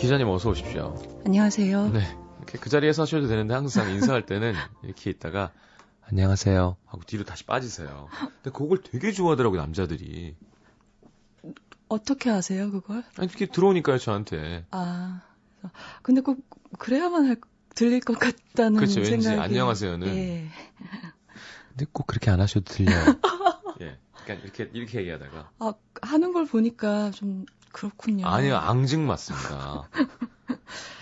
기자님 어서 오십시오. 안녕하세요. 네, 이렇게 그 자리에서 하셔도 되는데 항상 인사할 때는 이렇게 있다가 안녕하세요 하고 뒤로 다시 빠지세요. 근데 그걸 되게 좋아하더라고요, 남자들이. 어떻게 아세요, 그걸? 아니, 이렇게 들어오니까요, 저한테. 아, 근데 꼭 그래야만 들릴 것 같다는 그렇죠, 생각이. 왠지 안녕하세요는. 예. 근데 꼭 그렇게 안 하셔도 들려요. 예, 그러니까 이렇게 얘기하다가. 아, 하는 걸 보니까 좀 그렇군요. 아니요, 앙증 맞습니다.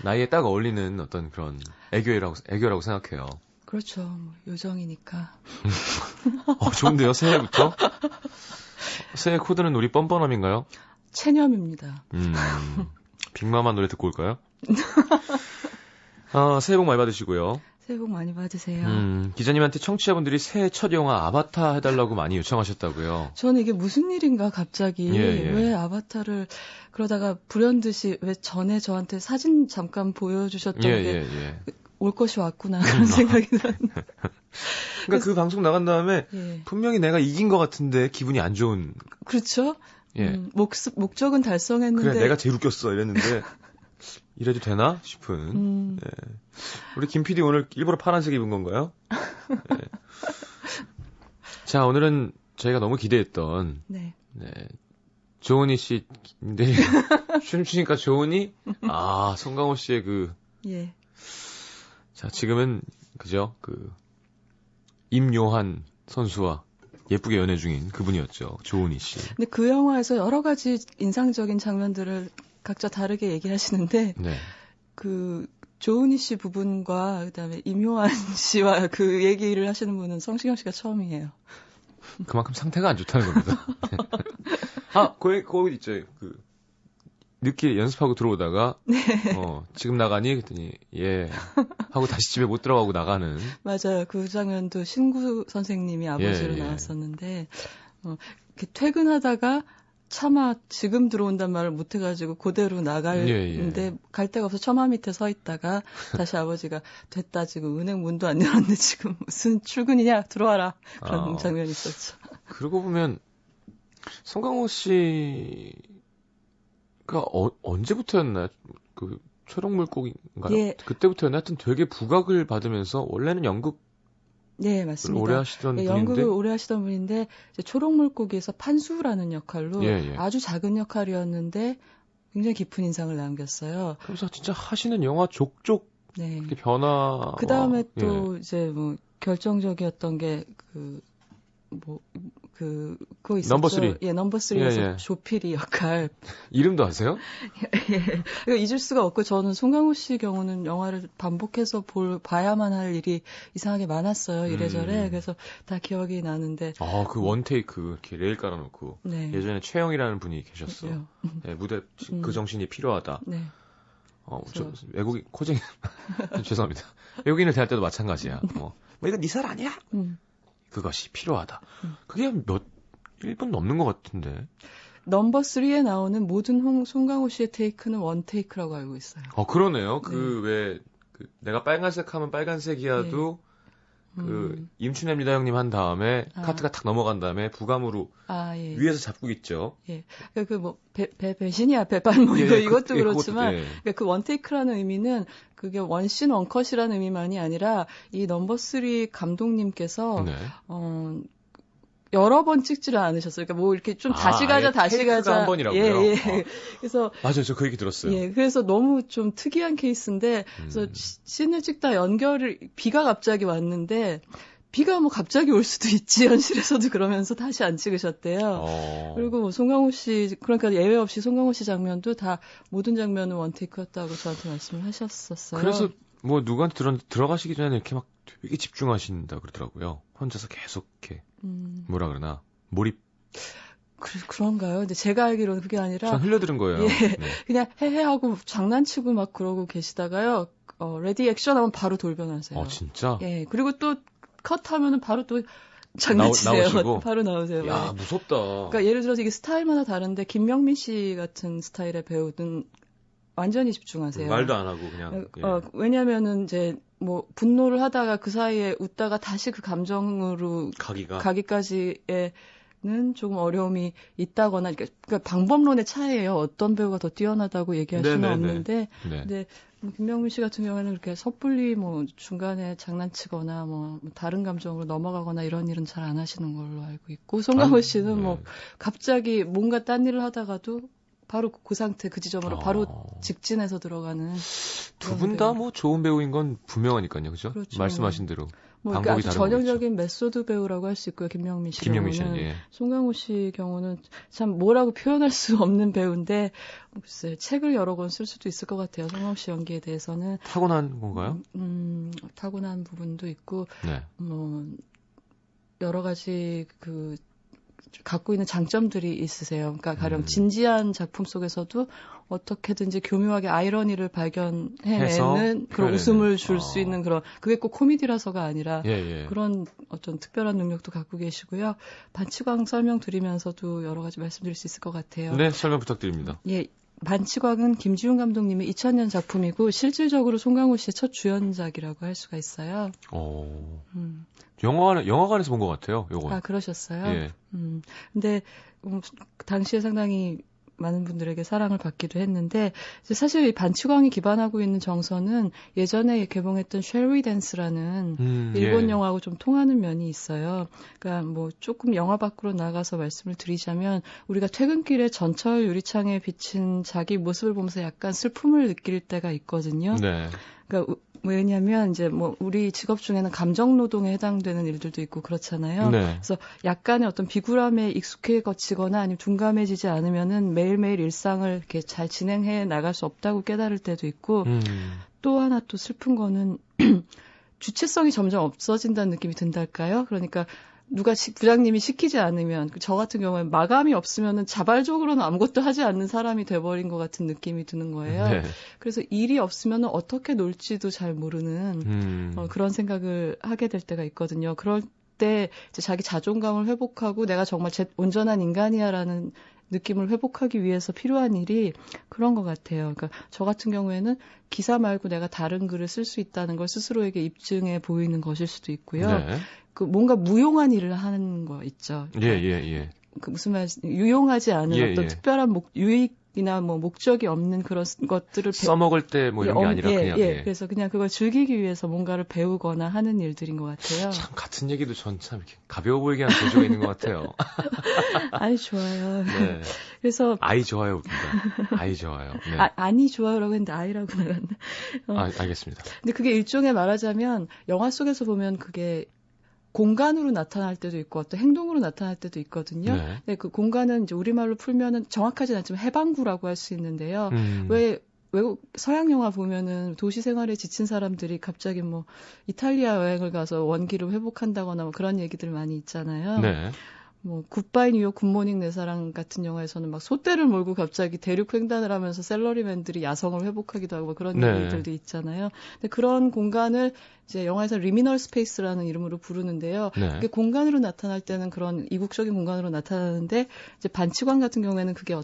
나이에 딱 어울리는 어떤 그런 애교라고 생각해요. 그렇죠. 뭐 요정이니까. 좋은데요, 새해부터? 새해 코드는 우리 뻔뻔함인가요? 체념입니다. 빅마마 노래 듣고 올까요? 새해 복 많이 받으시고요. 새해 복 많이 받으세요. 기자님한테 청취자분들이 새해 첫 영화 아바타 해달라고 많이 요청하셨다고요. 저는 이게 무슨 일인가 갑자기 왜 아바타를 그러다가 불현듯이 왜 전에 저한테 사진 잠깐 보여주셨던 게 올 것이 왔구나 그런 생각이 드는데. 그러니까 그 방송 나간 다음에 분명히 내가 이긴 것 같은데 기분이 안 좋은. 그렇죠. 목적은 달성했는데. 그래 내가 제일 웃겼어 이랬는데 이래도 되나 싶은. 네. 우리 김 PD 오늘 일부러 파란색 입은 건가요? 네. 자, 오늘은 저희가 너무 기대했던 조은희 씨인데 춤추니까 조은희? 송강호 씨의 자, 지금은 그죠? 임요한 선수와 예쁘게 연애 중인 그분이었죠. 조은희 씨. 근데 그 영화에서 여러 가지 인상적인 장면들을 각자 다르게 얘기를 하시는데 조은희 씨 부분과 그다음에 임요한 씨와 그 얘기를 하시는 분은 성시경 씨가 처음이에요. 그만큼 상태가 안 좋다는 겁니다. 거기 있죠. 늦게 연습하고 들어오다가 지금 나가니 그랬더니 하고 다시 집에 못 들어가고 나가는. 맞아요. 그 장면도 신구 선생님이 아버지로 나왔었는데 이렇게 퇴근하다가 차마 지금 들어온단 말을 못 해가지고 그대로 나가는데 갈 데가 없어 처마 밑에 서 있다가 다시 아버지가 됐다 지금 은행 문도 안 열었는데 지금 무슨 출근이냐 들어와라 그런 장면이 있었죠. 그러고 보면 송강호 씨 가 언제부터였나요? 초록물고기인가요? 그때부터였나? 하여튼 되게 부각을 받으면서 원래는 연극 맞습니다. 오래 하시던 분인데 연극을 오래 하시던 분인데 이제 초록물고기에서 판수라는 역할로 아주 작은 역할이었는데 굉장히 깊은 인상을 남겼어요. 그래서 진짜 하시는 영화 족족 이렇게 변화. 그 다음에 또 이제 결정적이었던 게 그거 있었죠. 넘버 3. 넘버 3에서 조필이 역할. 이름도 아세요? 이거 잊을 수가 없고 저는 송강호 씨 경우는 영화를 반복해서 봐야만 할 일이 이상하게 많았어요. 이래저래. 그래서 다 기억이 나는데. 그 원테이크 이렇게 레일 깔아놓고. 예전에 최영이라는 분이 계셨어. 무대 그 정신이 필요하다. 저 외국인 코쟁이 죄송합니다. 외국인을 대할 때도 마찬가지야. 이거 네 살 아니야? 그것이 필요하다. 그게 1분 넘는 것 같은데. 넘버 3에 나오는 모든 송강호 씨의 테이크는 원 테이크라고 알고 있어요. 그러네요. 내가 빨간색 하면 빨간색이야도 임춘애입니다 형님 한 다음에 카트가 탁 넘어간 다음에 부감으로 위에서 잡고 있죠. 배신이야 배반 이것도 그렇지만 그 원테이크라는 의미는 그게 원씬 원컷이라는 의미만이 아니라 이 넘버 3 감독님께서 여러 번 찍지를 않으셨어요. 그러니까 이렇게 좀 다시 가자. 한 번이라고요. 그래서 맞아요. 저 그 얘기 들었어요. 그래서 너무 좀 특이한 케이스인데 그래서 씬을 찍다 비가 갑자기 왔는데 비가 갑자기 올 수도 있지 현실에서도 그러면서 다시 안 찍으셨대요. 그리고 송강호 씨 그러니까 예외 없이 송강호 씨 장면도 다 모든 장면은 원테이크였다고 저한테 말씀을 하셨었어요. 그래서 누구한테 들어가시기 전에 이렇게 막 되게 집중하신다 그러더라고요. 혼자서 계속 이렇게 뭐라 그러나 몰입. 그런가요? 근데 제가 알기로는 그게 아니라 전 흘려들은 거예요. 그냥 헤헤하고 장난치고 막 그러고 계시다가요. 레디 액션 하면 바로 돌변하세요. 진짜? 그리고 또 컷하면은 바로 또 장난치세요. 나오시고? 바로 나오세요. 야, 무섭다. 그러니까 예를 들어서 이게 스타일마다 다른데 김명민 씨 같은 스타일의 배우는 완전히 집중하세요. 말도 안 하고 그냥. 왜냐면은 이제 분노를 하다가 그 사이에 웃다가 다시 그 감정으로 가기까지의 조금 어려움이 있다거나, 그러니까 방법론의 차이예요. 어떤 배우가 더 뛰어나다고 얘기할 수는 없는데, 근데 김명민 씨 같은 경우에는 그렇게 섣불리 뭐 중간에 장난치거나 뭐 다른 감정으로 넘어가거나 이런 일은 잘 안 하시는 걸로 알고 있고, 송강호 씨는 뭐 갑자기 뭔가 딴 일을 하다가도 바로 그 상태, 그 지점으로 바로 직진해서 들어가는. 두 분 다 뭐 좋은 배우인 건 분명하니까요, 그죠? 그렇죠. 말씀하신 대로. 뭐 방법이 아주 전형적인 메소드 배우라고 할 수 있고요. 김명민 씨 경우는. 예. 송강호 씨 경우는 참 뭐라고 표현할 수 없는 배우인데 글쎄 책을 여러 권 쓸 수도 있을 것 같아요. 송강호 씨 연기에 대해서는. 타고난 건가요? 타고난 부분도 있고 네. 뭐 여러 가지 갖고 있는 장점들이 있으세요. 그러니까 가령 진지한 작품 속에서도 어떻게든지 교묘하게 아이러니를 발견해내는 그런 웃음을 줄 수 있는 그런, 그게 꼭 코미디라서가 아니라 그런 어떤 특별한 능력도 갖고 계시고요. 반치광 설명드리면서도 여러 가지 말씀드릴 수 있을 것 같아요. 네, 설명 부탁드립니다. 예. 반치광은 김지훈 감독님의 2000년 작품이고 실질적으로 송강호 씨의 첫 주연작이라고 할 수가 있어요. 영화관에서 본 것 같아요, 요건. 아, 그러셨어요? 예. 근데 당시에 상당히 많은 분들에게 사랑을 받기도 했는데 사실 이 반치광이 기반하고 있는 정서는 예전에 개봉했던 쉐리 댄스라는 일본 영화하고 좀 통하는 면이 있어요. 그러니까 뭐 조금 영화 밖으로 나가서 말씀을 드리자면 우리가 퇴근길에 전철 유리창에 비친 자기 모습을 보면서 약간 슬픔을 느낄 때가 있거든요. 네. 그러니까 왜냐면 이제 뭐 우리 직업 중에는 감정 노동에 해당되는 일들도 있고 그렇잖아요. 네. 그래서 약간의 어떤 비굴함에 익숙해지거나 아니면 둔감해지지 않으면은 매일매일 일상을 이렇게 잘 진행해 나갈 수 없다고 깨달을 때도 있고 또 하나 또 슬픈 거는 주체성이 점점 없어진다는 느낌이 든달까요? 그러니까 누가 부장님이 시키지 않으면 저 같은 경우는 마감이 없으면은 자발적으로는 아무것도 하지 않는 사람이 돼버린 것 같은 느낌이 드는 거예요. 네. 그래서 일이 없으면은 어떻게 놀지도 잘 모르는 그런 생각을 하게 될 때가 있거든요. 그럴 때 이제 자기 자존감을 회복하고 내가 정말 온전한 인간이야라는 느낌을 회복하기 위해서 필요한 일이 그런 것 같아요. 그러니까 저 같은 경우에는 기사 말고 내가 다른 글을 쓸 수 있다는 걸 스스로에게 입증해 보이는 것일 수도 있고요. 네. 뭔가 무용한 일을 하는 거 있죠. 예. 무슨 유용하지 않은 어떤 특별한 유익이나 뭐 목적이 없는 그런 것들을 써먹을 때 뭐 이런 게 아니라 그냥. 그래서 그냥 그걸 즐기기 위해서 뭔가를 배우거나 하는 일들인 것 같아요. 참 같은 얘기도 전 참 이렇게 가벼워 보이게 하는 도조가 있는 것 같아요. 아이 좋아요. 네. 그래서 아이 좋아요 웃긴다. 아이 좋아요. 네. 아니 좋아요라고 했는데 아이라고 나갔네. 알겠습니다. 근데 그게 일종의 말하자면 영화 속에서 보면 그게 공간으로 나타날 때도 있고 어떤 행동으로 나타날 때도 있거든요. 네. 근데 그 공간은 이제 우리말로 풀면은 정확하진 않지만 해방구라고 할 수 있는데요. 왜 외국 서양 영화 보면은 도시 생활에 지친 사람들이 갑자기 뭐 이탈리아 여행을 가서 원기를 회복한다거나 뭐 그런 얘기들 많이 있잖아요. 네. 뭐 굿바이 뉴욕 굿모닝 내 사랑 같은 영화에서는 막 소떼를 몰고 갑자기 대륙 횡단을 하면서 샐러리맨들이 야성을 회복하기도 하고 그런 얘기들도 있잖아요. 근데 그런 공간을 이제 영화에서 리미널 스페이스라는 이름으로 부르는데요. 그게 공간으로 나타날 때는 그런 이국적인 공간으로 나타나는데 이제 반치광 같은 경우에는 그게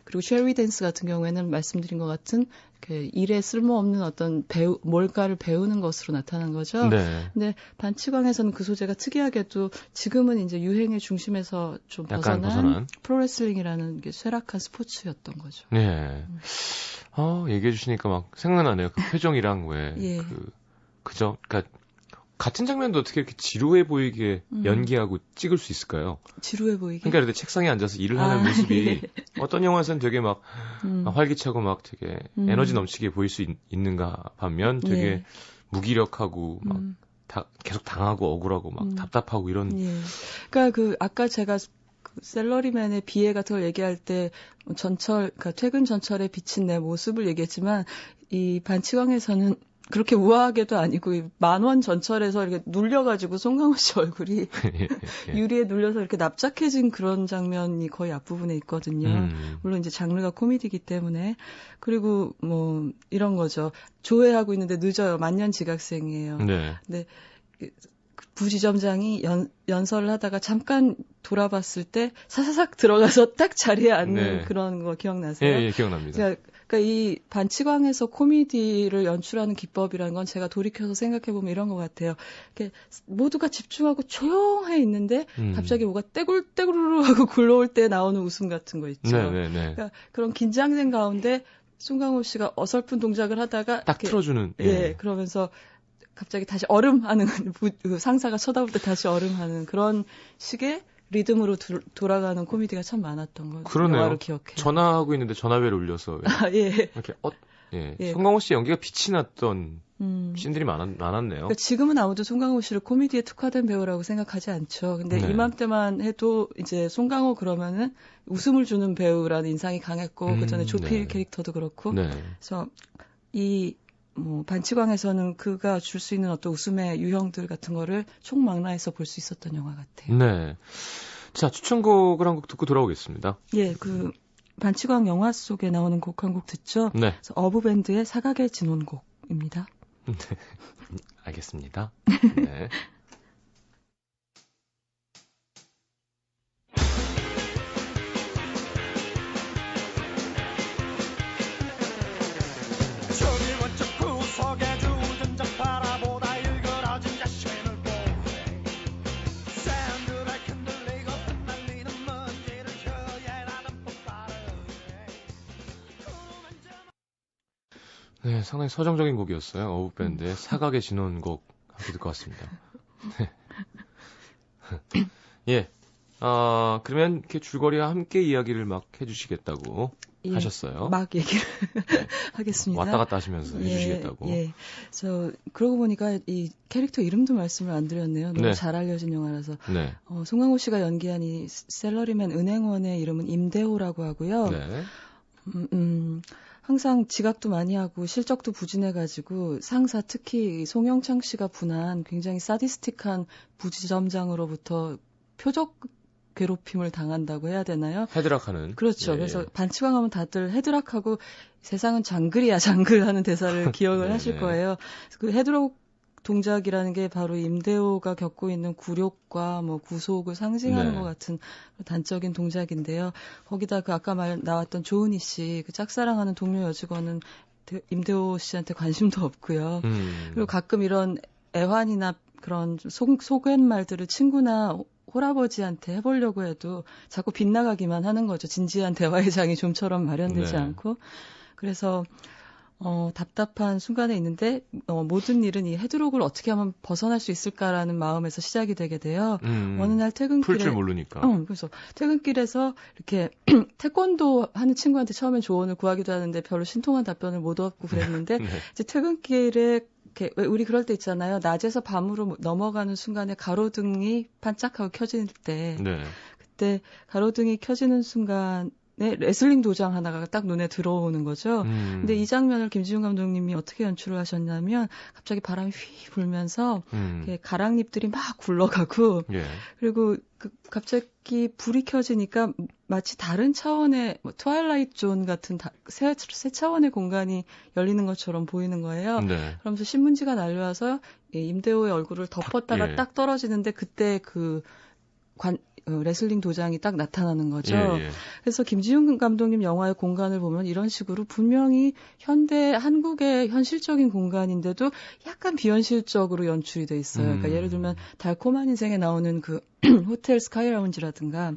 그리고 쉐리 댄스 같은 경우에는 말씀드린 것 같은 일에 쓸모없는 어떤 뭘까를 배우는 것으로 나타난 거죠. 네. 근데 반치광에서는 그 소재가 특이하게도 지금은 이제 유행의 중심에서 좀 벗어난 프로레슬링이라는 게 쇠락한 스포츠였던 거죠. 네. 얘기해 주시니까 막 생각나네요. 그 표정이랑 그죠? 그러니까 같은 장면도 어떻게 이렇게 지루해 보이게 연기하고 찍을 수 있을까요? 지루해 보이게? 그러니까 이렇게 책상에 앉아서 일을 하는 모습이 어떤 영화에서는 되게 막 활기차고 막 되게 에너지 넘치게 보일 수 있는가 반면 되게 무기력하고 막 계속 당하고 억울하고 막 답답하고 이런. 그러니까 아까 제가 샐러리맨의 비애 같은 걸 얘기할 때 그러니까 퇴근 전철에 비친 내 모습을 얘기했지만 이 반치광에서는 그렇게 우아하게도 아니고 만원 전철에서 이렇게 눌려가지고 송강호 씨 얼굴이 유리에 눌려서 이렇게 납작해진 그런 장면이 거의 앞부분에 있거든요. 물론 이제 장르가 코미디이기 때문에. 그리고 뭐 이런 거죠. 조회하고 있는데 늦어요. 만년지각생이에요. 네. 근데 부지점장이 연설을 하다가 잠깐 돌아봤을 때 사사삭 들어가서 딱 자리에 앉는 네. 그런 거 기억나세요? 예, 기억납니다. 그러니까 이 반치광에서 코미디를 연출하는 기법이라는 건 제가 돌이켜서 생각해보면 이런 것 같아요. 이렇게 모두가 집중하고 조용해 있는데 갑자기 뭐가 떼굴떼굴 하고 굴러올 때 나오는 웃음 같은 거 있죠. 그러니까 그런 긴장된 가운데 송강호 씨가 어설픈 동작을 하다가 딱 틀어주는. 예, 그러면서 갑자기 다시 얼음하는 상사가 쳐다볼 때 다시 얼음하는 그런 식의 리듬으로 돌아가는 코미디가 참 많았던 거. 그러네요. 기억해요. 전화하고 있는데 전화벨 울려서 예. 이렇게 송강호 씨 연기가 빛이 났던 씬들이 많았네요. 그러니까 지금은 아무도 송강호 씨를 코미디에 특화된 배우라고 생각하지 않죠. 근데 이맘때만 해도 이제 송강호 그러면은 웃음을 주는 배우라는 인상이 강했고 그전에 조필 캐릭터도 그렇고. 그래서 이 반치광에서는 그가 줄 수 있는 어떤 웃음의 유형들 같은 거를 총망라해서 볼 수 있었던 영화 같아요. 네. 자, 추천곡을 한 곡 듣고 돌아오겠습니다. 예, 반치광 영화 속에 나오는 곡 한 곡 듣죠? 네. 어부밴드의 사각의 진혼곡입니다. 네. 알겠습니다. 네. 네, 상당히 서정적인 곡이었어요. 어부밴드의 사각의 진혼곡 함께 듣고 왔습니다. 예. 그러면 이렇게 줄거리와 함께 이야기를 막 해주시겠다고 하셨어요. 막 얘기를 하겠습니다. 왔다 갔다 하시면서 해주시겠다고. 예. 그러고 보니까 이 캐릭터 이름도 말씀을 안 드렸네요. 너무 잘 알려진 영화라서. 네. 송강호 씨가 연기한 이 셀러리맨 은행원의 이름은 임대호라고 하고요. 네. 항상 지각도 많이 하고 실적도 부진해가지고 상사 특히 송영창 씨가 분한 굉장히 사디스틱한 부지점장으로부터 표적 괴롭힘을 당한다고 해야 되나요? 헤드락하는. 그렇죠. 그래서 반치광 하면 다들 헤드락하고 세상은 장글이야 장글 하는 대사를 기억을 하실 거예요. 그 헤드락 동작이라는 게 바로 임대호가 겪고 있는 굴욕과 구속을 상징하는 것 같은 단적인 동작인데요. 거기다 아까 나왔던 조은희 씨, 그 짝사랑하는 동료 여직원은 임대호 씨한테 관심도 없고요. 그리고 가끔 이런 애환이나 그런 속갯말들을 친구나 홀아버지한테 해보려고 해도 자꾸 빗나가기만 하는 거죠. 진지한 대화의 장이 좀처럼 마련되지 않고. 그래서 답답한 순간에 있는데 모든 일은 이 헤드록을 어떻게 하면 벗어날 수 있을까라는 마음에서 시작이 되게 돼요. 어느 날 퇴근길에 풀 줄 모르니까. 그래서 퇴근길에서 이렇게 태권도 하는 친구한테 처음엔 조언을 구하기도 하는데 별로 신통한 답변을 못 얻고 그랬는데 이제 퇴근길에 이렇게 우리 그럴 때 있잖아요. 낮에서 밤으로 넘어가는 순간에 가로등이 반짝하고 켜질 때 그때 가로등이 켜지는 순간 레슬링 도장 하나가 딱 눈에 들어오는 거죠. 근데 이 장면을 김지훈 감독님이 어떻게 연출을 하셨냐면 갑자기 바람이 휘 불면서 가랑잎들이 막 굴러가고 그리고 갑자기 불이 켜지니까 마치 다른 차원의 트와일라이트 존 같은 새 차원의 공간이 열리는 것처럼 보이는 거예요. 그러면서 신문지가 날려와서 임대호의 얼굴을 덮었다가 딱 떨어지는데 그때 레슬링 도장이 딱 나타나는 거죠. 그래서 김지훈 감독님 영화의 공간을 보면 이런 식으로 분명히 한국의 현실적인 공간인데도 약간 비현실적으로 연출이 돼 있어요. 그러니까 예를 들면 달콤한 인생에 나오는 호텔 스카이라운지라든가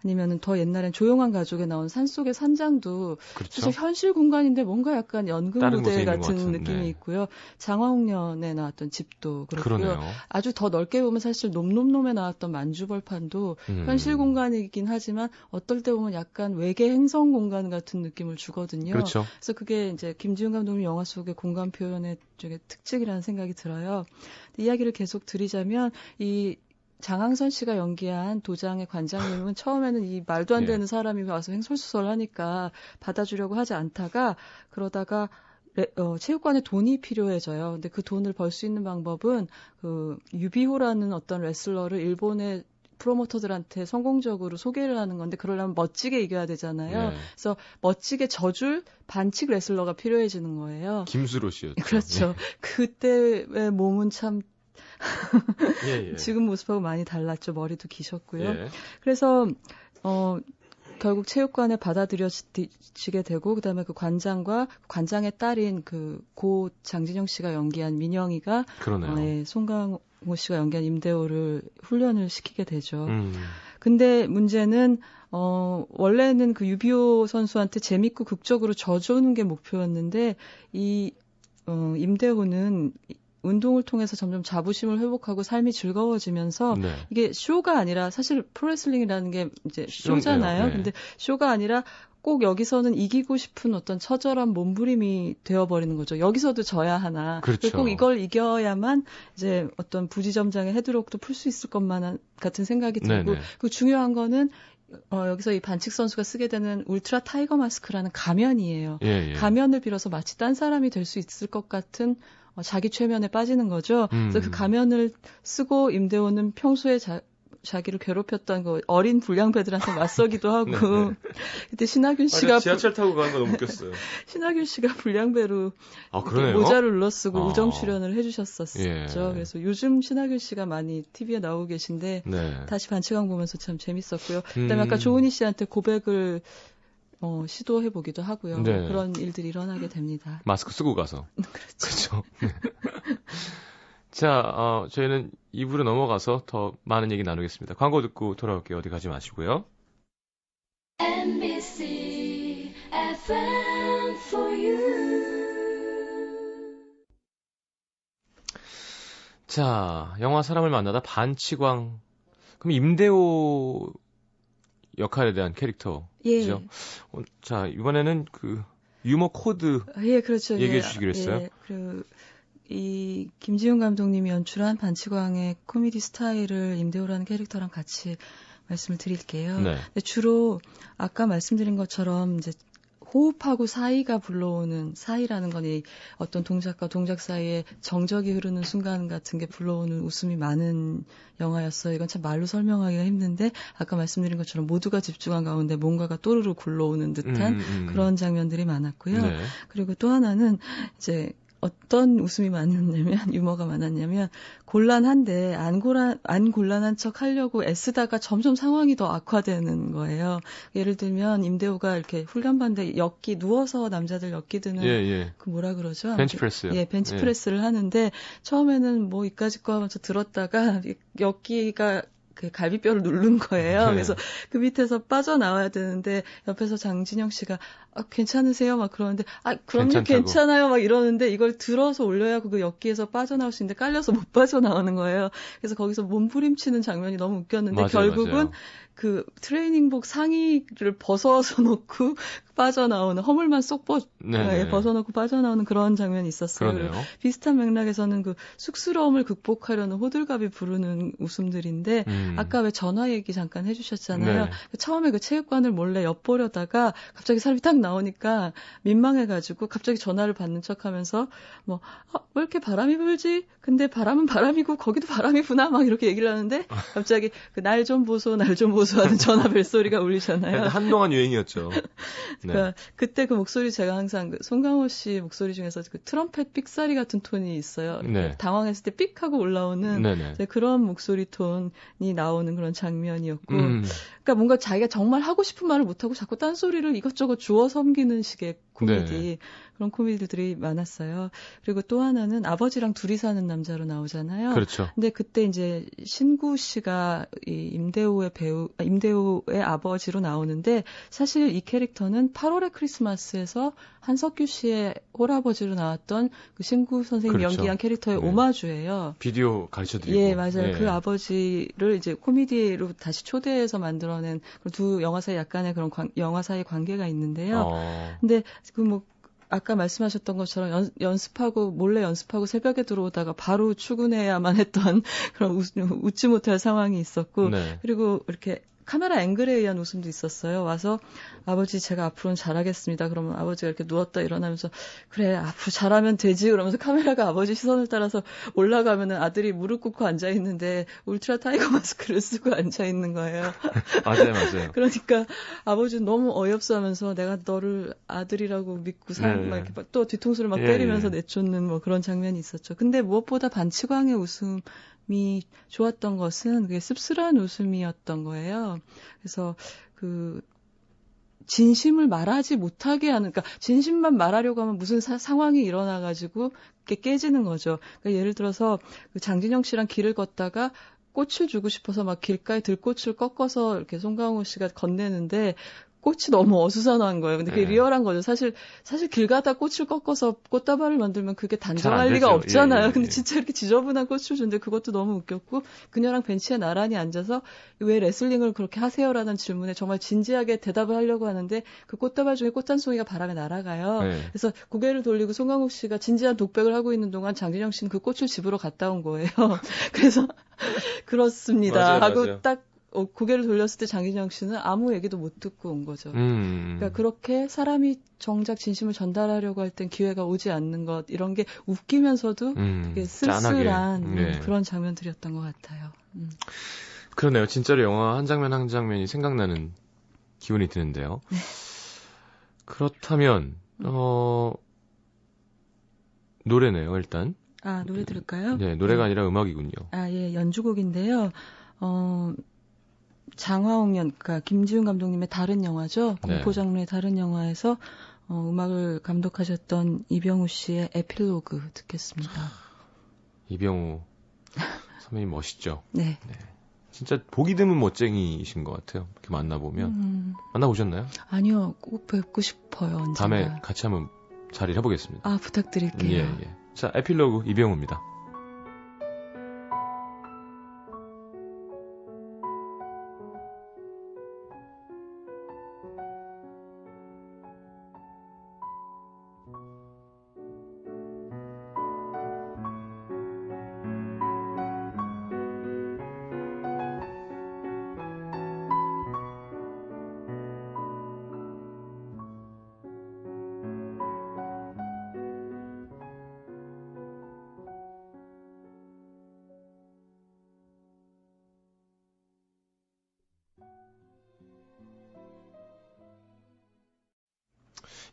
아니면은 더 옛날엔 조용한 가족에 나온 산속의 산장도 사실 현실 공간인데 뭔가 약간 연극 무대 같은 느낌이 있고요. 장화홍련에 나왔던 집도 그렇고요. 아주 더 넓게 보면 사실 놈놈놈에 나왔던 만주벌판도 현실 공간이긴 하지만 어떨 때 보면 약간 외계 행성 공간 같은 느낌을 주거든요. 그래서 그게 이제 김지훈 감독님 영화 속의 공간 표현의 특징이라는 생각이 들어요. 이야기를 계속 드리자면 이 장항선 씨가 연기한 도장의 관장님은 처음에는 이 말도 안 되는 사람이 와서 횡설수설하니까 받아주려고 하지 않다가 그러다가 체육관에 돈이 필요해져요. 근데 그 돈을 벌 수 있는 방법은 유비호라는 어떤 레슬러를 일본의 프로모터들한테 성공적으로 소개를 하는 건데 그러려면 멋지게 이겨야 되잖아요. 그래서 멋지게 져줄 반칙 레슬러가 필요해지는 거예요. 김수로 씨였죠. 그렇죠. 그때의 몸은 참 예, 예. 지금 모습하고 많이 달랐죠. 머리도 기셨고요. 예. 그래서 결국 체육관에 받아들여지게 되고 그다음에 그 관장과 관장의 딸인 그 고 장진영 씨가 연기한 민영이가 그러네요. 송강호 씨가 연기한 임대호를 훈련을 시키게 되죠. 근데 문제는 원래는 그 유비호 선수한테 재밌고 극적으로 져주는 게 목표였는데 임대호는 운동을 통해서 점점 자부심을 회복하고 삶이 즐거워지면서 네. 이게 쇼가 아니라 사실 프로레슬링이라는 게 이제 쇼잖아요. 네. 근데 쇼가 아니라 꼭 여기서는 이기고 싶은 어떤 처절한 몸부림이 되어버리는 거죠. 여기서도 져야 하나. 그렇죠. 꼭 이걸 이겨야만 이제 어떤 부지점장의 헤드록도 풀 수 있을 것만 같은 생각이 들고 그 중요한 거는 여기서 이 반칙 선수가 쓰게 되는 울트라 타이거 마스크라는 가면이에요. 예, 예. 가면을 빌어서 마치 딴 사람이 될 수 있을 것 같은 자기 최면에 빠지는 거죠. 그래서 그 가면을 쓰고 임대호는 평소에 자기를 괴롭혔던 그 어린 불량배들한테 맞서기도 하고 네. 그때 신하균 씨가 지하철 타고 가는 거 너무 웃겼어요. 신하균 씨가 불량배로 그러네요? 모자를 눌러쓰고 우정 출연을 해주셨었죠. 예. 그래서 요즘 신하균 씨가 많이 TV에 나오고 계신데 네. 다시 반칙왕 보면서 참 재밌었고요. 그다음에 아까 조은희 씨한테 고백을 시도해보기도 하고요. 네. 그런 일들이 일어나게 됩니다. 마스크 쓰고 가서. 그렇죠. 네. 자, 저희는 2부로 넘어가서 더 많은 얘기 나누겠습니다. 광고 듣고 돌아올게요. 어디 가지 마시고요. NBC FM for you. 자, 영화 사람을 만나다 반치광. 그럼 임대호 역할에 대한 캐릭터. 예. 그죠? 자, 이번에는 그 유머 코드 그렇죠. 얘기해 주시기로 했어요. 이 김지훈 감독님이 연출한 반치광의 코미디 스타일을 임대호라는 캐릭터랑 같이 말씀을 드릴게요. 네. 근데 주로 아까 말씀드린 것처럼 이제 호흡하고 사이가 불러오는 사이라는 건 이 어떤 동작과 동작 사이에 정적이 흐르는 순간 같은 게 불러오는 웃음이 많은 영화였어요. 이건 참 말로 설명하기가 힘든데 아까 말씀드린 것처럼 모두가 집중한 가운데 뭔가가 또르르 굴러오는 듯한 그런 장면들이 많았고요. 네. 그리고 또 하나는 이제 어떤 웃음이 많았냐면 유머가 많았냐면 곤란한데 안 곤란한 척 하려고 애쓰다가 점점 상황이 더 악화되는 거예요. 예를 들면 임대호가 이렇게 훈련반대 누워서 남자들 엮기 드는 그 뭐라 그러죠? 벤치프레스요. 벤치프레스를 하는데 처음에는 뭐 이까짓 거 하면서 들었다가 엮기가 그 갈비뼈를 누른 거예요. 그래서 그 밑에서 빠져나와야 되는데 옆에서 장진영 씨가 괜찮으세요? 막 그러는데 그럼요 괜찮아요 막 이러는데 이걸 들어서 올려야 그 엮기에서 빠져나올 수 있는데 깔려서 못 빠져나오는 거예요. 그래서 거기서 몸부림치는 장면이 너무 웃겼는데 결국은 그 트레이닝복 상의를 벗어서 놓고 빠져나오는 허물만 쏙 벗어놓고 빠져나오는 그런 장면이 있었어요. 비슷한 맥락에서는 그 쑥스러움을 극복하려는 호들갑이 부르는 웃음들인데 아까 왜 전화 얘기 잠깐 해주셨잖아요. 처음에 그 체육관을 몰래 엿보려다가 갑자기 사람이 딱 나오니까 민망해가지고 갑자기 전화를 받는 척하면서 왜 이렇게 바람이 불지? 근데 바람은 바람이고 거기도 바람이 부나? 막 이렇게 얘기를 하는데 갑자기 그 날 좀 보소 하는 전화 벨소리가 울리잖아요. 한동안 유행이었죠. 그러니까 그때 그 목소리 제가 항상 그 송강호 씨 목소리 중에서 그 트럼펫 삑사리 같은 톤이 있어요. 당황했을 때 삑 하고 올라오는 그런 목소리 톤이 나오는 그런 장면이었고 그러니까 뭔가 자기가 정말 하고 싶은 말을 못하고 자꾸 딴소리를 이것저것 주워 섬기는 식의 코미디 그런 코미디들이 많았어요. 그리고 또 하나는 아버지랑 둘이 사는 남자로 나오잖아요. 그렇죠. 근데 그때 이제 신구 씨가 이 임대호의 아버지로 나오는데 사실 이 캐릭터는 8월의 크리스마스에서 한석규 씨의 홀아버지로 나왔던 그 신구 선생님 연기한 캐릭터의 오마주예요. 비디오 가르쳐드리고. 예, 맞아요. 그 아버지를 이제 코미디로 다시 초대해서 만들어낸 두 영화 사이 약간의 그런 영화 사이 관계가 있는데요. 근데 아까 말씀하셨던 것처럼 몰래 연습하고 새벽에 들어오다가 바로 출근해야만 했던 그런 웃지 못할 상황이 있었고 그리고 이렇게 카메라 앵글에 의한 웃음도 있었어요. 와서 아버지 제가 앞으로는 잘하겠습니다. 그러면 아버지가 이렇게 누웠다 일어나면서 그래 앞으로 잘하면 되지 그러면서 카메라가 아버지 시선을 따라서 올라가면은 아들이 무릎 꿇고 앉아 있는데 울트라 타이거 마스크를 쓰고 앉아 있는 거예요. 맞아요. 그러니까 아버지는 너무 어이없어하면서 내가 너를 아들이라고 믿고 막 이렇게 또 뒤통수를 막 때리면서 내쫓는 뭐 그런 장면이 있었죠. 근데 무엇보다 반치광의 웃음이 좋았던 것은 그게 씁쓸한 웃음이었던 거예요. 그래서 그 진심을 말하지 못하게 하는, 그러니까 진심만 말하려고 하면 무슨 상황이 일어나가지고 깨지는 거죠. 그러니까 예를 들어서 그 장진영 씨랑 길을 걷다가 꽃을 주고 싶어서 막 길가에 들꽃을 꺾어서 이렇게 송강호 씨가 건네는데 꽃이 너무 어수선한 거예요. 근데 그게 리얼한 거죠. 사실 길 가다 꽃을 꺾어서 꽃다발을 만들면 그게 단정할 리가 없잖아요. 근데 진짜 이렇게 지저분한 꽃을 주는데 그것도 너무 웃겼고, 그녀랑 벤치에 나란히 앉아서 왜 레슬링을 그렇게 하세요라는 질문에 정말 진지하게 대답을 하려고 하는데 그 꽃다발 중에 꽃 한 송이가 바람에 날아가요. 그래서 고개를 돌리고 송강호 씨가 진지한 독백을 하고 있는 동안 장진영 씨는 그 꽃을 집으로 갔다 온 거예요. 그래서 그렇습니다 하고 딱 고개를 돌렸을 때 장진영 씨는 아무 얘기도 못 듣고 온 거죠. 그러니까 그렇게 사람이 정작 진심을 전달하려고 할 땐 기회가 오지 않는 것, 이런 게 웃기면서도 되게 쓸쓸한 그런 장면들이었던 것 같아요. 그러네요. 진짜로 영화 한 장면 한 장면이 생각나는 기분이 드는데요. 네. 그렇다면 노래네요, 일단. 노래 들을까요? 네, 노래가 아니라 음악이군요. 예, 연주곡인데요. 장화홍련, 그러니까 김지훈 감독님의 다른 영화죠. 공포 장르의 다른 영화에서 음악을 감독하셨던 이병우 씨의 에필로그 듣겠습니다. 이병우 선배님 멋있죠? 네. 진짜 보기 드문 멋쟁이이신 것 같아요. 이렇게 만나보면. 만나보셨나요? 아니요, 꼭 뵙고 싶어요. 언젠가. 다음에 같이 한번 자리를 해보겠습니다. 부탁드릴게요. 예. 자, 에필로그 이병우입니다.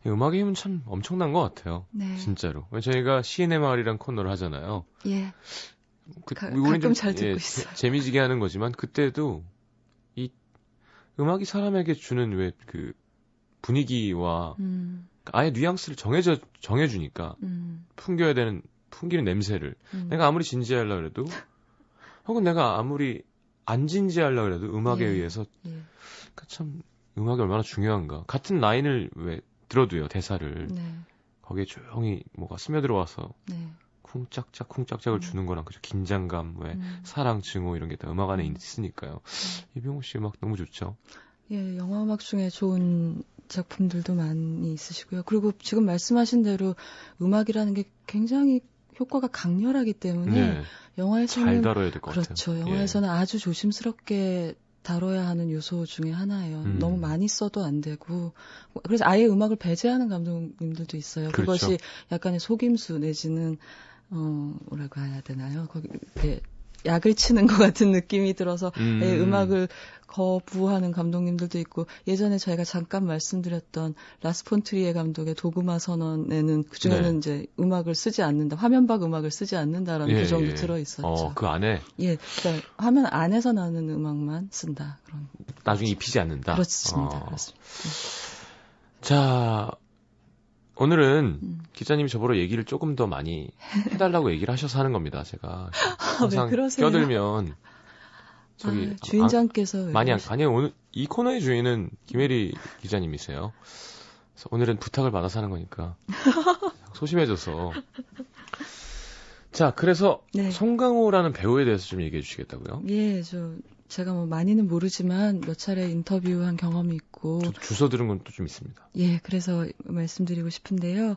음악의 힘은 참 엄청난 것 같아요. 네. 진짜로. 저희가 시인의 마을이란 코너를 하잖아요. 예. 가끔 좀 잘 듣고 있어요. 재미지게 하는 거지만 그때도 이 음악이 사람에게 주는 왜 그 분위기와 아예 뉘앙스를 정해주니까 풍기는 냄새를 내가 아무리 진지하려고 해도 혹은 내가 아무리 안 진지하려고 해도 음악에 의해서 그러니까 참 음악이 얼마나 중요한가. 같은 라인을 왜 들어도요, 대사를. 거기에 조용히 뭐가 스며들어와서 쿵짝짝을 주는 거랑 그죠. 긴장감, 사랑, 증오 이런 게 다 음악 안에 있으니까요. 이병우 씨 음악 너무 좋죠. 예, 영화 음악 중에 좋은 작품들도 많이 있으시고요. 그리고 지금 말씀하신 대로 음악이라는 게 굉장히 효과가 강렬하기 때문에 영화에서는 잘 다뤄야 될 것 같아요. 그렇죠. 영화에서는 아주 조심스럽게 다뤄야 하는 요소 중에 하나예요. 너무 많이 써도 안 되고. 그래서 아예 음악을 배제하는 감독님들도 있어요. 그렇죠. 그것이 약간의 속임수 내지는 뭐라고 해야 되나요? 거기 이렇게 약을 치는 것 같은 느낌이 들어서 음악을 거부하는 감독님들도 있고, 예전에 저희가 잠깐 말씀드렸던 라스 폰 트리에 감독의 도그마 선언에는 그중에는 이제 음악을 쓰지 않는다, 화면박 음악을 쓰지 않는다라는 규정도 들어있었죠. 그 안에? 그러니까 화면 안에서 나는 음악만 쓴다. 그런. 나중에 입히지 않는다? 그렇습니다. 그렇습니다. 자, 오늘은 기자님이 저보러 얘기를 조금 더 많이 해달라고 얘기를 하셔서 하는 겁니다. 제가 항상 껴들면 저기 주인장께서 많이 아니요, 오늘 이 코너의 주인은 김혜리 기자님이세요. 그래서 오늘은 부탁을 받아서 하는 거니까 소심해져서. 자, 그래서 송강호라는 배우에 대해서 좀 얘기해 주시겠다고요? 예, 제가 뭐 많이는 모르지만 몇 차례 인터뷰한 경험이 있고. 저도 주워 들은 건 또 좀 있습니다. 예, 그래서 말씀드리고 싶은데요.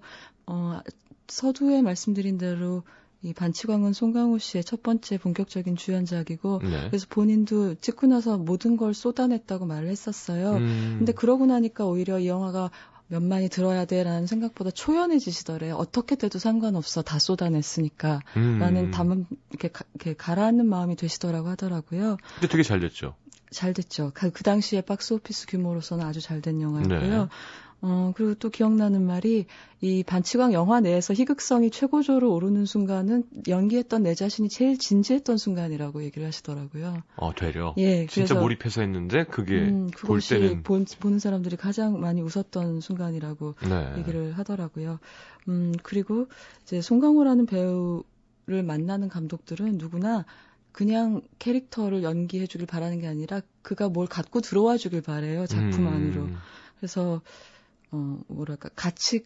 서두에 말씀드린 대로 이 반치광은 송강호 씨의 첫 번째 본격적인 주연작이고 네. 그래서 본인도 찍고 나서 모든 걸 쏟아냈다고 말을 했었어요. 근데 그러고 나니까 오히려 이 영화가 몇만이 들어야 돼라는 생각보다 초연해지시더래요. 어떻게 돼도 상관없어. 다 쏟아냈으니까. 라는 담은 이렇게 가라앉는 마음이 되시더라고 하더라고요. 근데 되게 잘 됐죠. 잘 됐죠. 그 당시에 박스오피스 규모로서는 아주 잘 된 영화였고요. 네. 그리고 또 기억나는 말이 이 반치광 영화 내에서 희극성이 최고조로 오르는 순간은 연기했던 내 자신이 제일 진지했던 순간이라고 얘기를 하시더라고요. 되려. 예, 진짜 그래서, 몰입해서 했는데 그게 볼 그것이 때는 보는 사람들이 가장 많이 웃었던 순간이라고 네. 얘기를 하더라고요. 그리고 이제 송강호라는 배우를 만나는 감독들은 누구나 그냥 캐릭터를 연기해 주길 바라는 게 아니라 그가 뭘 갖고 들어와 주길 바래요. 작품 안으로. 그래서 뭐랄까 같이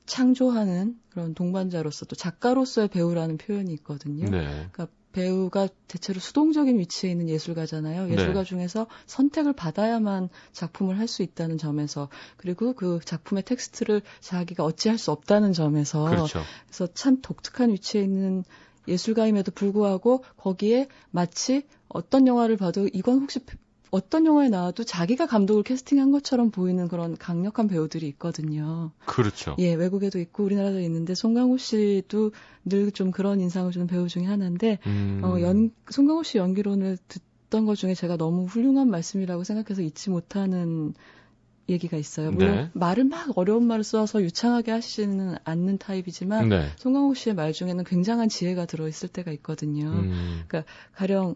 창조하는 그런 동반자로서 또 작가로서의 배우라는 표현이 있거든요. 네. 그러니까 배우가 대체로 수동적인 위치에 있는 예술가잖아요. 예술가 네. 중에서 선택을 받아야만 작품을 할 수 있다는 점에서 그리고 그 작품의 텍스트를 자기가 어찌할 수 없다는 점에서 그렇죠. 그래서 참 독특한 위치에 있는 예술가임에도 불구하고 거기에 마치 어떤 영화를 봐도 이건 혹시 어떤 영화에 나와도 자기가 감독을 캐스팅한 것처럼 보이는 그런 강력한 배우들이 있거든요. 그렇죠. 예, 외국에도 있고 우리나라도 있는데 송강호 씨도 늘 좀 그런 인상을 주는 배우 중에 하나인데 송강호 씨 연기론을 듣던 것 중에 제가 너무 훌륭한 말씀이라고 생각해서 잊지 못하는 얘기가 있어요. 물론 네. 말을 막 어려운 말을 써서 유창하게 하시지는 않는 타입이지만 네. 송강호 씨의 말 중에는 굉장한 지혜가 들어있을 때가 있거든요. 그러니까 가령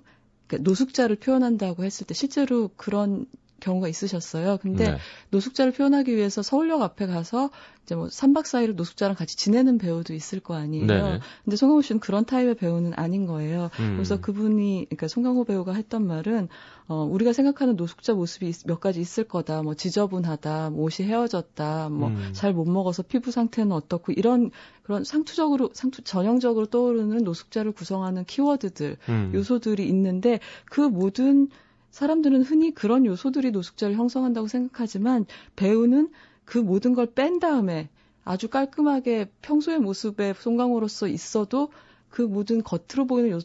노숙자를 표현한다고 했을 때 실제로 그런 경우가 있으셨어요. 근데 네. 노숙자를 표현하기 위해서 서울역 앞에 가서 이제 뭐 3박 4일을 노숙자랑 같이 지내는 배우도 있을 거 아니에요. 네네. 근데 송강호 씨는 그런 타입의 배우는 아닌 거예요. 그래서 그분이 그러니까 송강호 배우가 했던 말은 우리가 생각하는 노숙자 모습이 몇 가지 있을 거다. 뭐 지저분하다, 뭐 옷이 헤어졌다, 뭐 잘 못 먹어서 피부 상태는 어떻고 이런 그런 전형적으로 떠오르는 노숙자를 구성하는 키워드들, 요소들이 있는데 그 모든 사람들은 흔히 그런 요소들이 노숙자를 형성한다고 생각하지만 배우는 그 모든 걸 뺀 다음에 아주 깔끔하게 평소의 모습에 송강호로서 있어도 그 모든 겉으로 보이는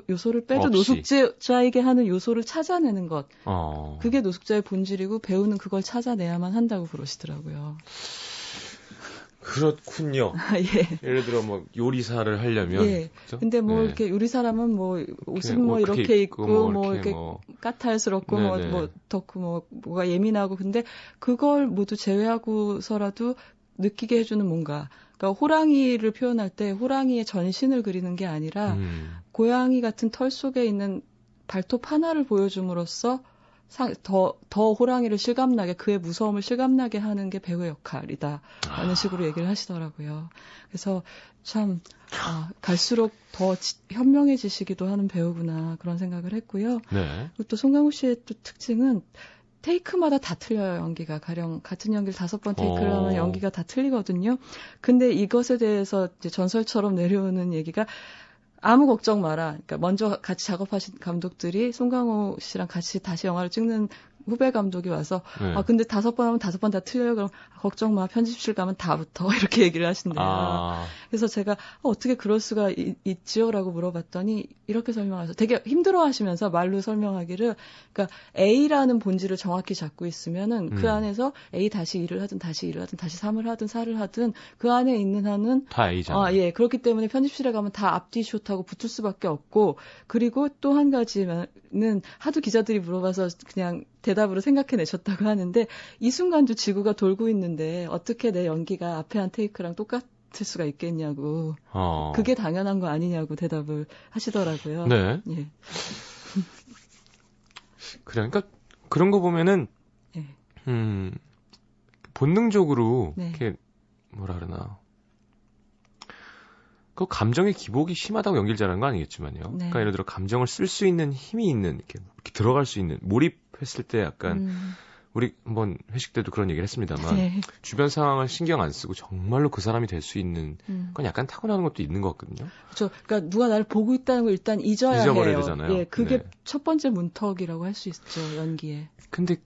요소를 빼도 없이. 노숙자에게 하는 요소를 찾아내는 것. 어. 그게 노숙자의 본질이고 배우는 그걸 찾아내야만 한다고 그러시더라고요. 그렇군요. 예. 예를 들어 뭐 요리사를 하려면 예. 그죠? 근데 뭐 네. 이렇게 요리사람은 뭐 옷은 뭐 그렇게 이렇게 입고 입고 뭐 뭐 이렇게 이렇게 뭐. 까탈스럽고 네네. 뭐 덕후 뭐가 예민하고 근데 그걸 모두 제외하고서라도 느끼게 해주는 뭔가. 그러니까 호랑이를 표현할 때 호랑이의 전신을 그리는 게 아니라 고양이 같은 털 속에 있는 발톱 하나를 보여줌으로써 더 호랑이를 실감나게 그의 무서움을 실감나게 하는 게 배우의 역할이다라는 식으로 얘기를 하시더라고요. 그래서 참 갈수록 더 현명해지시기도 하는 배우구나 그런 생각을 했고요. 네. 그리고 또 송강호 씨의 또 특징은 테이크마다 다 틀려요, 연기가. 가령 같은 연기를 5번 테이크를 하면 연기가 다 틀리거든요. 근데 이것에 대해서 이제 전설처럼 내려오는 얘기가 아무 걱정 마라. 그러니까 먼저 같이 작업하신 감독들이 송강호 씨랑 같이 다시 영화를 찍는 후배 감독이 와서 네. 근데 5번 하면 5번 다 틀려요. 그럼 걱정 마. 편집실 가면 다부터 이렇게 얘기를 하신대요. 그래서 제가 어떻게 그럴 수가 있지요라고 물어봤더니 이렇게 설명하셔서 되게 힘들어하시면서 말로 설명하기를 그러니까 A라는 본질을 정확히 잡고 있으면은 그 안에서 A 다시 2를 하든 다시 2를 하든 다시 3을 하든 4를 하든 그 안에 있는 한은 다 A잖아요. 예. 그렇기 때문에 편집실에 가면 다 앞뒤 숏하고 붙을 수밖에 없고 그리고 또 한 가지는 하도 기자들이 물어봐서 그냥 대답으로 생각해내셨다고 하는데 이 순간도 지구가 돌고 있는데 어떻게 내 연기가 앞에 한 테이크랑 똑같을 수가 있겠냐고 그게 당연한 거 아니냐고 대답을 하시더라고요. 네. 예. 그러니까 그런 거 보면은 예. 본능적으로 네. 이렇게 뭐라 그러나 그 감정의 기복이 심하다고 연기를 잘하는 거 아니겠지만요. 네. 그러니까 예를 들어 감정을 쓸 수 있는 힘이 있는 이렇게 들어갈 수 있는 몰입했을 때 약간 우리 한번 회식 때도 그런 얘기를 했습니다만 네. 주변 상황을 신경 안 쓰고 정말로 그 사람이 될 수 있는 건 약간 타고나는 것도 있는 것 같거든요. 그렇죠. 그러니까 누가 나를 보고 있다는 걸 일단 잊어버려야 해요. 되잖아요. 예, 그게 네. 첫 번째 문턱이라고 할 수 있죠. 연기에. 근데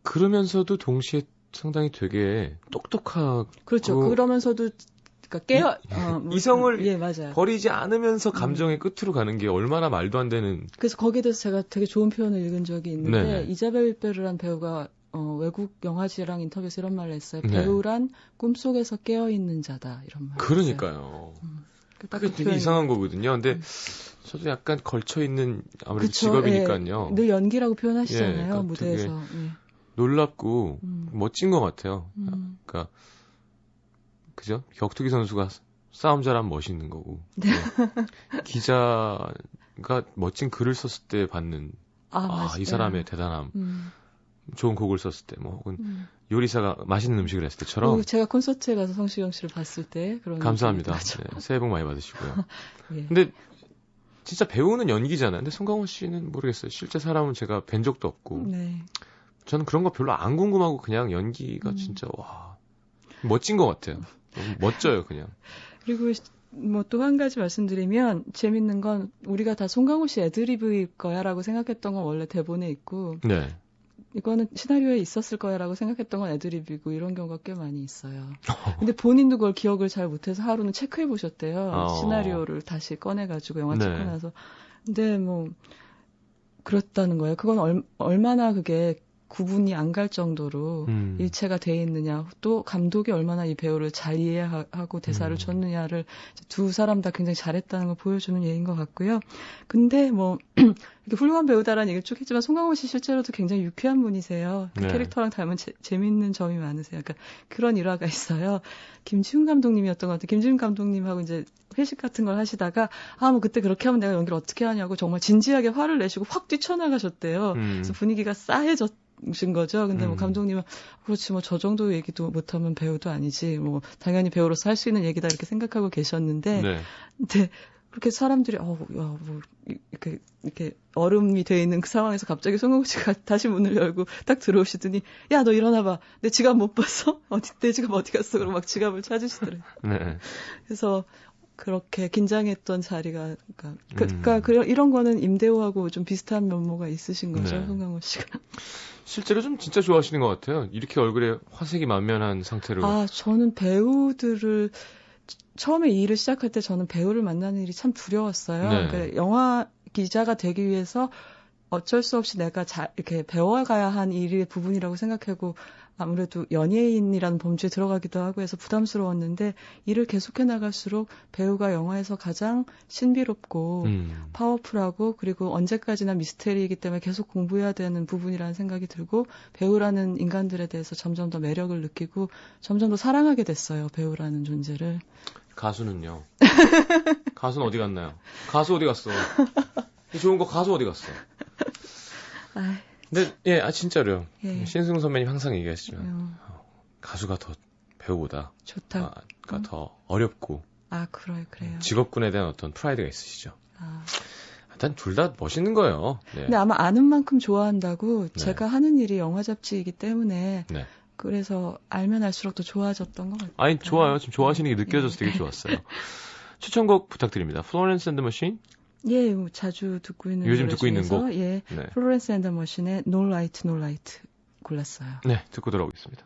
그러면서도 동시에 상당히 되게 똑똑하고 그렇죠. 그러면서도 그러니까 이성을 예, 맞아요. 버리지 않으면서 감정의 끝으로 가는 게 얼마나 말도 안 되는. 그래서 거기에 대해서 제가 되게 좋은 표현을 읽은 적이 있는데 네네. 이자벨 윌베르란 배우가 외국 영화지랑 인터뷰에서 이런 말을 했어요. 네. 배우란 꿈속에서 깨어있는 자다 이런 말. 그러니까요. 그게 되게 이상한 거거든요. 근데 저도 약간 걸쳐있는 아무래도 그쵸, 직업이니까요. 예, 늘 연기라고 표현하시잖아요. 예, 그러니까 무대에서. 예. 놀랍고 멋진 것 같아요. 그러니까 그죠? 격투기 선수가 싸움 잘하면 멋있는 거고. 네. 네. 기자가 멋진 글을 썼을 때 받는 이 사람의 대단함. 좋은 곡을 썼을 때, 뭐, 혹은 요리사가 맛있는 음식을 했을 때처럼. 제가 콘서트에 가서 성시경 씨를 봤을 때 그런. 감사합니다. 네, 새해 복 많이 받으시고요. 예. 근데 진짜 배우는 연기잖아요. 근데 송강호 씨는 모르겠어요. 실제 사람은 제가 뵌 적도 없고. 네. 저는 그런 거 별로 안 궁금하고 그냥 연기가 진짜 멋진 것 같아요. 너무 멋져요, 그냥. 그리고 뭐 또 한 가지 말씀드리면 재밌는 건 우리가 다 송강호 씨 애드리브일 거야라고 생각했던 건 원래 대본에 있고. 네. 이거는 시나리오에 있었을 거야라고 생각했던 건 애드립이고 이런 경우가 꽤 많이 있어요. 근데 본인도 그걸 기억을 잘 못해서 하루는 체크해 보셨대요. 시나리오를 다시 꺼내가지고 영화 찍고 나서. 근데 뭐 그렇다는 거예요. 그건 얼마나 그게 구분이 안 갈 정도로 일체가 돼 있느냐, 또 감독이 얼마나 이 배우를 잘 이해하고 대사를 줬느냐를 두 사람 다 굉장히 잘했다는 걸 보여주는 예인 것 같고요. 근데 뭐 이렇게 훌륭한 배우다라는 얘기를 쭉 했지만 송강호 씨 실제로도 굉장히 유쾌한 분이세요. 그 캐릭터랑 닮은 재미있는 점이 많으세요. 그러니까 그런 일화가 있어요. 김지훈 감독님이었던 것 같아요. 김지훈 감독님하고 이제 회식 같은 걸 하시다가 뭐 그때 그렇게 하면 내가 연기를 어떻게 하냐고 정말 진지하게 화를 내시고 확 뛰쳐나가셨대요. 그래서 분위기가 싸해진 거죠. 근데 뭐 감독님은 그렇지 뭐 저 정도 얘기도 못하면 배우도 아니지. 뭐 당연히 배우로서 할 수 있는 얘기다 이렇게 생각하고 계셨는데, 근데 그렇게 사람들이 뭐 이렇게 얼음이 돼 있는 그 상황에서 갑자기 송강호 씨가 다시 문을 열고 딱 들어오시더니 야 너 일어나봐. 내 지갑 못 봤어? 내 지갑 어디 갔어? 그러고 막 지갑을 찾으시더래요. 네. 그래서 그렇게 긴장했던 자리가 그러니까 이런 거는 임대호하고 좀 비슷한 면모가 있으신 거죠. 송강호 씨가. 실제로 좀 진짜 좋아하시는 것 같아요. 이렇게 얼굴에 화색이 만면한 상태로. 저는 배우들을 처음에 이 일을 시작할 때 저는 배우를 만나는 일이 참 두려웠어요. 그러니까 영화 기자가 되기 위해서 어쩔 수 없이 내가 이렇게 배워가야 한 일의 부분이라고 생각하고 아무래도 연예인이라는 범주에 들어가기도 하고 해서 부담스러웠는데 일을 계속해 나갈수록 배우가 영화에서 가장 신비롭고 파워풀하고 그리고 언제까지나 미스테리이기 때문에 계속 공부해야 되는 부분이라는 생각이 들고 배우라는 인간들에 대해서 점점 더 매력을 느끼고 점점 더 사랑하게 됐어요. 배우라는 존재를. 가수는요? 가수는 어디 갔나요? 가수 어디 갔어? 좋은 거 가수 어디 갔어? 근데 진짜로요. 신승우 선배님 항상 얘기하시지만 가수가 더 배우보다 좋다. 더 어렵고 그래요. 직업군에 대한 어떤 프라이드가 있으시죠. 일단 둘 다 멋있는 거예요. 네. 근데 아마 아는 만큼 좋아한다고 제가 하는 일이 영화 잡지이기 때문에 그래서 알면 알수록 더 좋아졌던 것 같아요. 좋아요. 지금 좋아하시는 게 느껴져서 되게 좋았어요. 추천곡 부탁드립니다. Florence and the Machine? 예, 자주 듣고 있는 요즘 듣고 있는 곡. 플로렌스 앤드 머신의 No Light, No Light 골랐어요. 네, 듣고 돌아오겠습니다.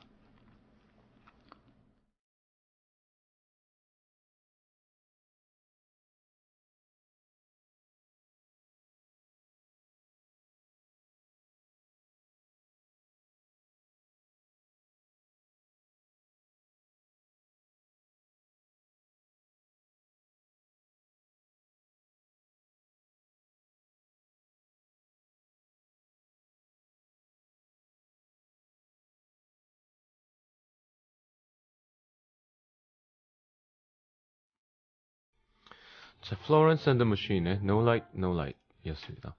자, Florence and the Machine의 No Light, No Light 이었습니다.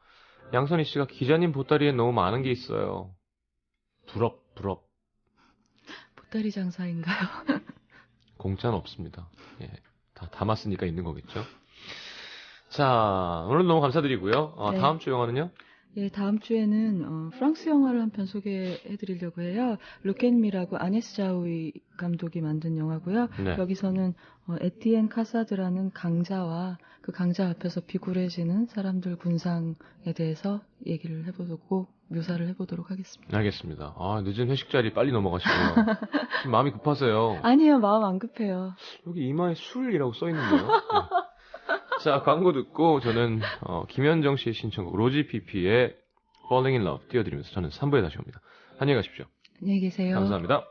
양선희 씨가 기자님 보따리에 너무 많은 게 있어요. 부럽. 보따리 장사인가요? 공짜는 없습니다. 다 담았으니까 있는 거겠죠. 자, 오늘 너무 감사드리고요. 다음 주 영화는요? 예, 다음 주에는 프랑스 영화를 한 편 소개해드리려고 해요. 루켄미라고 아네스 자우이 감독이 만든 영화고요. 여기서는 에티엔 카사드라는 강자와 그 강자 앞에서 비굴해지는 사람들 군상에 대해서 얘기를 해보고 묘사를 해보도록 하겠습니다. 알겠습니다. 아, 늦은 회식 자리 빨리 넘어가시고요. 지금 마음이 급하세요. 아니요, 마음 안 급해요. 여기 이마에 술이라고 써있는데요. 네. 자, 광고 듣고 저는 김현정 씨의 신청곡 로지피피의 Falling in Love 띄워드리면서 저는 3부에 다시 옵니다. 안녕히 가십시오. 안녕히 계세요. 감사합니다.